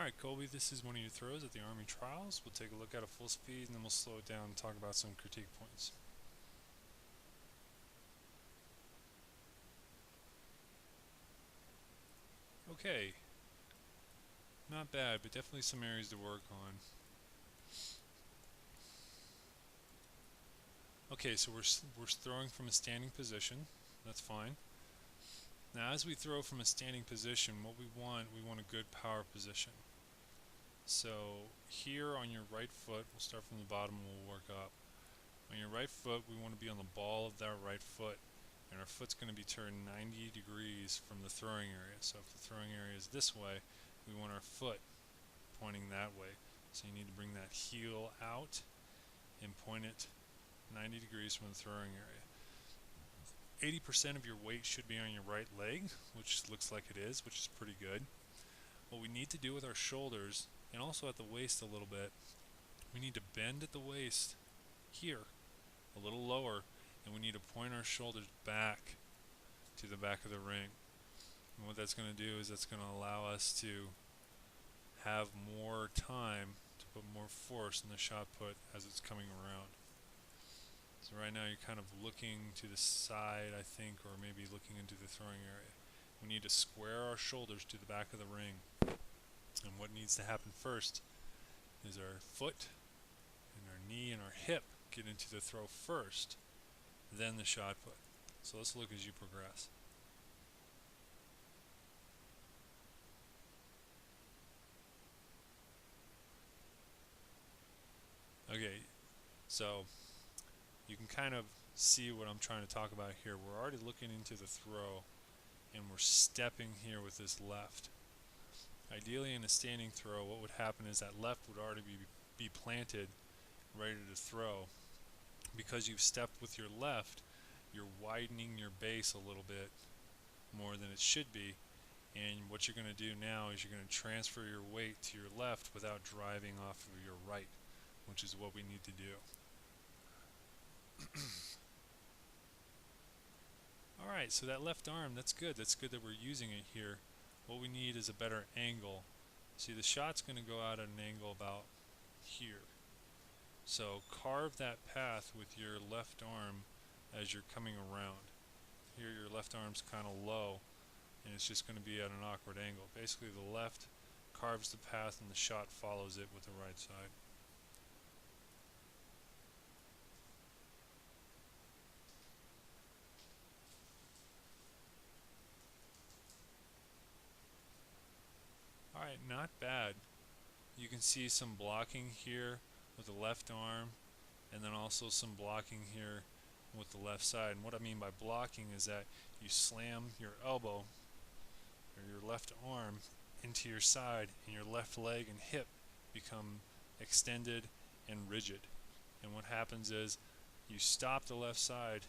Alright, Colby, this is one of your throws at the Army Trials. We'll take a look at it full speed and then we'll slow it down and talk about some critique points. Okay, not bad, but definitely some areas to work on. Okay, so we're throwing from a standing position. That's fine. Now, as we throw from a standing position, what we want a good power position. So here on your right foot, we'll start from the bottom and we'll work up. On your right foot, we want to be on the ball of that right foot, and our foot's going to be turned 90 degrees from the throwing area. So if the throwing area is this way, we want our foot pointing that way. So you need to bring that heel out and point it 90 degrees from the throwing area. 80% of your weight should be on your right leg, which looks like it is, which is pretty good. What we need to do with our shoulders, and also at the waist a little bit, we need to bend at the waist here, a little lower, and we need to point our shoulders back to the back of the ring. And what that's going to do is that's going to allow us to have more time to put more force in the shot put as it's coming around. So right now you're kind of looking to the side, I think, or maybe looking into the throwing area. We need to square our shoulders to the back of the ring. And what needs to happen first is our foot and our knee and our hip get into the throw first, then the shot put. So let's look as you progress. Okay, so you can kind of see what I'm trying to talk about here. We're already looking into the throw, and we're stepping here with this left. Ideally in a standing throw, what would happen is that left would already be planted, ready to throw. Because you've stepped with your left, you're widening your base a little bit more than it should be, and what you're going to do now is you're going to transfer your weight to your left without driving off of your right, which is what we need to do. Alright, so that left arm, that's good. That's good that we're using it here. What we need is a better angle. See, the shot's going to go out at an angle about here. So carve that path with your left arm as you're coming around. Here your left arm's kind of low, and it's just going to be at an awkward angle. Basically the left carves the path and the shot follows it with the right side. Alright, not bad. You can see some blocking here with the left arm, and then also some blocking here with the left side. And what I mean by blocking is that you slam your elbow or your left arm into your side, and your left leg and hip become extended and rigid. And what happens is you stop the left side,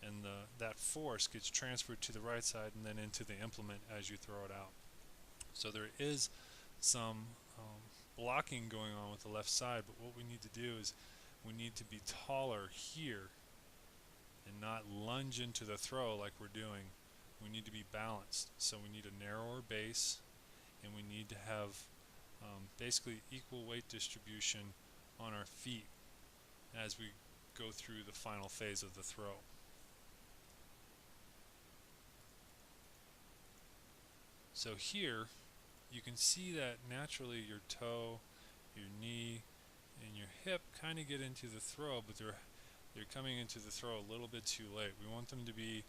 and that force gets transferred to the right side and then into the implement as you throw it out. So there is some blocking going on with the left side, but what we need to do is we need to be taller here and not lunge into the throw like we're doing. We need to be balanced. So we need a narrower base, and we need to have basically equal weight distribution on our feet as we go through the final phase of the throw. So here you can see that naturally your toe, your knee, and your hip kind of get into the throw, but they're coming into the throw a little bit too late. We want them to be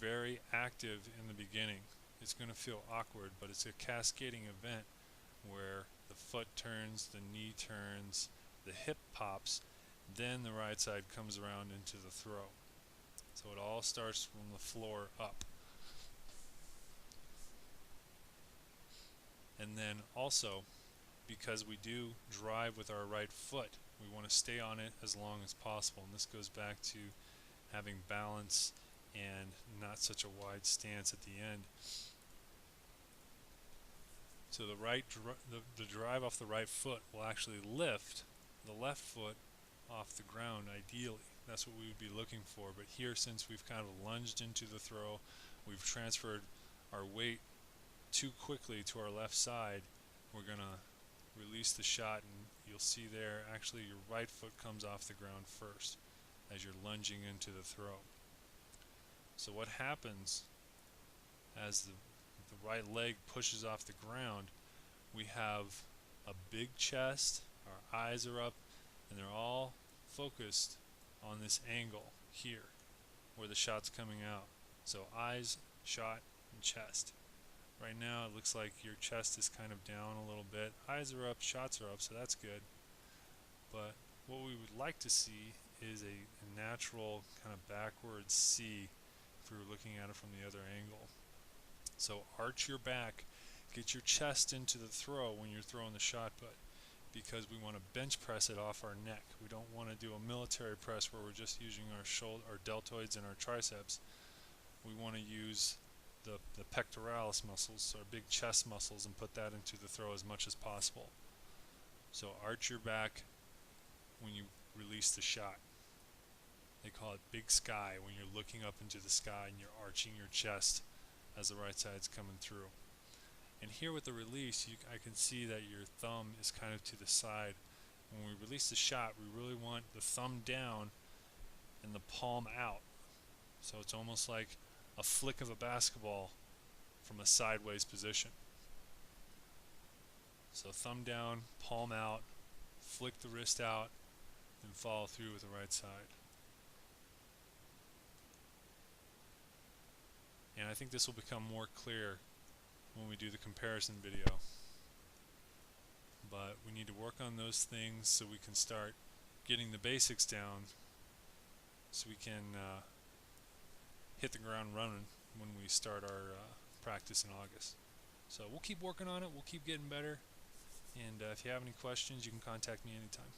very active in the beginning. It's going to feel awkward, but it's a cascading event where the foot turns, the knee turns, the hip pops, then the right side comes around into the throw. So it all starts from the floor up. And then also, because we do drive with our right foot, we want to stay on it as long as possible. And this goes back to having balance and not such a wide stance at the end. So the drive off the right foot will actually lift the left foot off the ground ideally. That's what we would be looking for. But here, since we've kind of lunged into the throw, we've transferred our weight too quickly to our left side, we're going to release the shot, and you'll see there actually your right foot comes off the ground first as you're lunging into the throw. So what happens as the right leg pushes off the ground, we have a big chest, our eyes are up, and they're all focused on this angle here where the shot's coming out. So eyes, shot, and chest. Right now it looks like your chest is kind of down a little bit. Eyes are up, shots are up, so that's good. But what we would like to see is a natural kind of backwards C if we were looking at it from the other angle. So arch your back, get your chest into the throw when you're throwing the shot put, because we want to bench press it off our neck. We don't want to do a military press where we're just using our shoulder, our deltoids and our triceps. We want to use the pectoralis muscles, our big chest muscles, and put that into the throw as much as possible. So arch your back when you release the shot. They call it big sky when you're looking up into the sky and you're arching your chest as the right side's coming through. And here with the release, I can see that your thumb is kind of to the side. When we release the shot, we really want the thumb down and the palm out. So it's almost like a flick of a basketball from a sideways position. So thumb down, palm out, flick the wrist out, and follow through with the right side. And I think this will become more clear when we do the comparison video. But we need to work on those things so we can start getting the basics down, so we can hit the ground running when we start our practice in August. So we'll keep working on it, we'll keep getting better, and if you have any questions, you can contact me anytime.